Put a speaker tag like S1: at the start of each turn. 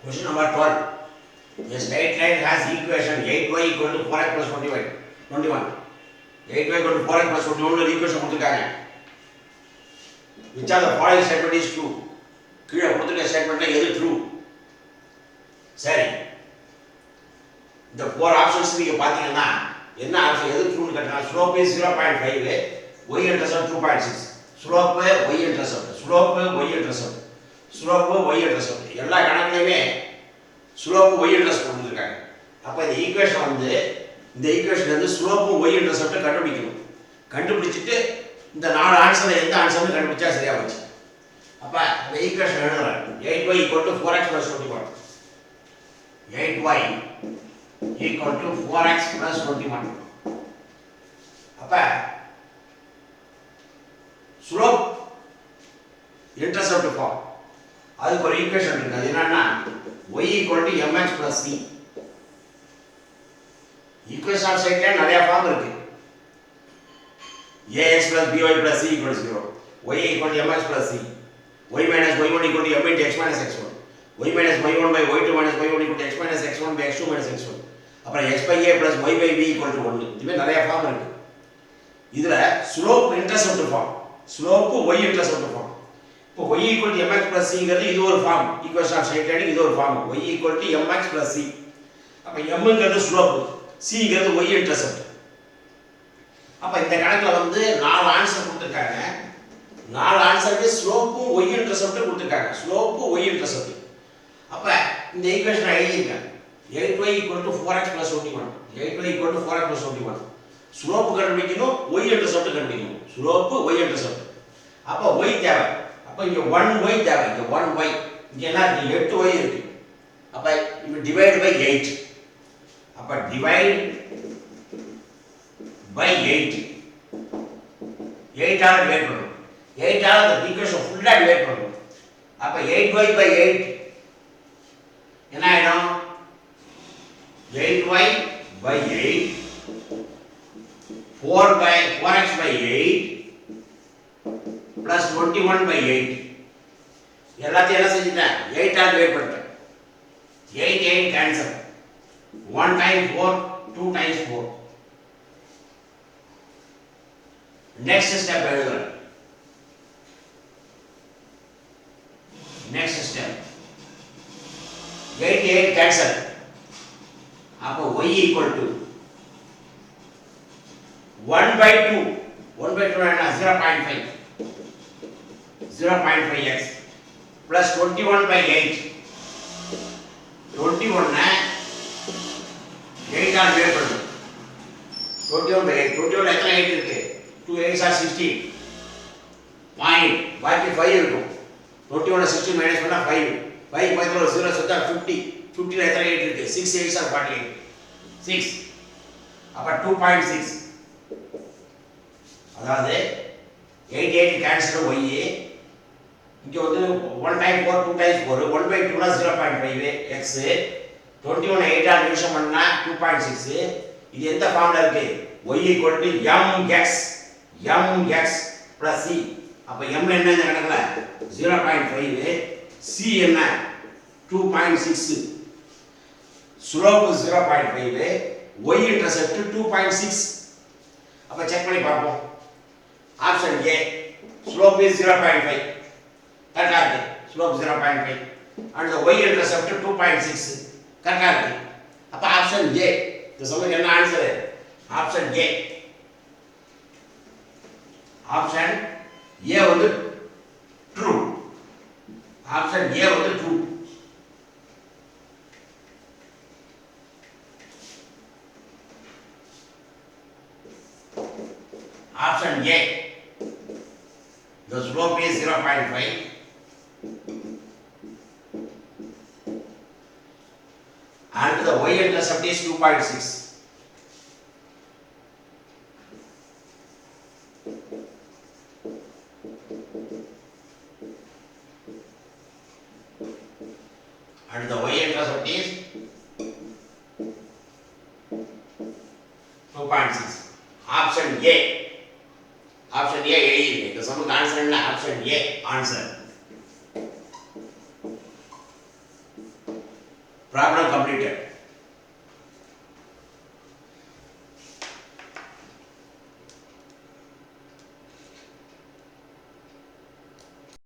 S1: Question number 12. A straight line has equation 8y equal to 4x plus 21. 8y equal to 4x plus 21 equation கொடுத்திருக்காங்க. Which of the following statement is true? கீழே கொடுத்திருக்க ஸ்டேட்மென்ட்ல எது true? சரி. இந்த 4 options நீங்க பாத்தீங்கன்னா என்ன ஆப்ஷன் எது true னு கேட்டா slope is 0.5 y intercept 2.6. slope y intercept எல்லா கணக்குலயுமே ஸ்லோப் y இன்டர்செப்ட் கொடுத்திருக்காங்க. அப்ப இந்த ஈக்குவேஷன் இந்த ஈக்குவேஷன்ல இருந்து ஸ்லோப் y இன்டர்செப்ட் கண்டுபிடிக்கணும். கண்டுபிடிச்சிட்டு இந்த நாலு ஆன்சர்ல எந்த ஆன்சர்னு கண்டுபிடிச்சா சரியா போச்சு. அப்ப இந்த ஈக்குவேஷன் எழுதுறேன். 8y 4x 21. 8y 4x 21. அப்ப ஸ்லோப் இன்டர்செப்ட் ஃபார்ம் அதுக்கு ஒரு ஈக்குவேஷன் இருக்கு. அது என்னன்னா y mx plus c. Equation of சைட்ல நிறைய ஃபார்ம் இருக்கு. ax plus by plus c equals 0. y mx plus c. y minus y1 equal to m into x minus x1. y minus y1 by y2 minus y1 equal to x minus x1 by x2 minus x1. அப்புறம் x by a plus y by b equal to 1. இதுவே நிறைய form இருக்கு. இதுல slope intercept form, slope y intercept form. இப்போ y mx plus c ங்கிறது இது ஒரு form, equation of straight லைனுக்கு இது ஒரு form. y mx plus c. அப்ப m ங்கிறது ஸ்லோப், c ங்கிறது y இன்டர்செப்ட். அப்ப இந்த கணக்குல நாலு ஆன்சர் கொடுத்திருக்காங்க. நாலு ஆன்சருக்கு ஸ்லோப்பும் y இன்டர்செப்ட் கொடுத்திருக்காங்க. Slope y intercept. அப்ப இந்த ஈக்குவேஷன் எழுதிருக்கேன். 8y 4x plus 21. 8y 4x plus 21. Slope கண்டுபிடிக்கணும், y இன்டர்செப்ட் கண்டுபிடிக்கணும். Slope y intercept. அப்ப y தேவை. அப்ப இங்க 1y தேவை. இங்க 1y. இங்க என்ன இருக்கு? 8y இருக்கு. அப்ப இது டிவைட் பை 8. அப்ப டிவைட் பை 8. 8 ஆல டிவைட் பண்ணனும். 8 ஆல இந்த ஈக்குவேஷன் ஃபுல்லா டிவைட் பண்ணனும். அப்ப 8y by 8 என்ன ஆயிடும்? 8y by 8 4x by 8 plus 21 by 8. எல்லாத்தையும் என்ன செஞ்சிட்டேன்? 8 ஆல் டிவைட் பண்ணிட்டேன். 8 cancel. 1 times 4 2 times 4. Next step எழுதுறேன். Next step 8 cancel. அப்போ y equal to 1 by 2. 1 by 2 என்ன? 0.5. 0.5x plus 21 by 8. 21 8 all divide பண்ணனும். 21 by 8. 21 எத்தனை 8 இருக்கு? 2 8s are 16. பாயிண்ட் பாக்கி 5 இருக்கும். 21 16 மைனஸ் பண்ணா 5. 5 பக்கத்துல ஒரு 0 சேர்த்தா 50. 50 ல எத்தனை 8 இருக்கு? 6 8s are 48. 6. அப்ப 2.6. அதாவது 8 கேன்சல் y. இங்க 1 times 4 2 times 4 1 by 2 னா 0.5 x. 21 8 ஆல் டிவிஷன் பண்ணா 2.6. இது எந்த ஃபார்ம்ல இருக்கு? y mx plus c. அப்ப m என்ன இந்த கணக்குல? 0.5. c என்ன? 2.6. ஸ்லோப் 0.5. y intercept 2.6. அப்ப செக் பண்ணி பார்ப்போம். Option A slope is 0.5. கரெக்டா இருக்கு. Slope 0.5 and the y intercept 2.6. கரெக்டா இருக்கு. அப்ப ஆப்ஷன் A. இந்த சமக்கு என்ன answer? Option A. Option A true. Option A true. Option A. The slope is 0.5. and the y intercept is 2.6. and the y intercept is 2.6. Option A. Option A எழுதிருக்கு. இந்த சமக்கு answer என்ன? Option A answer. Problem completed.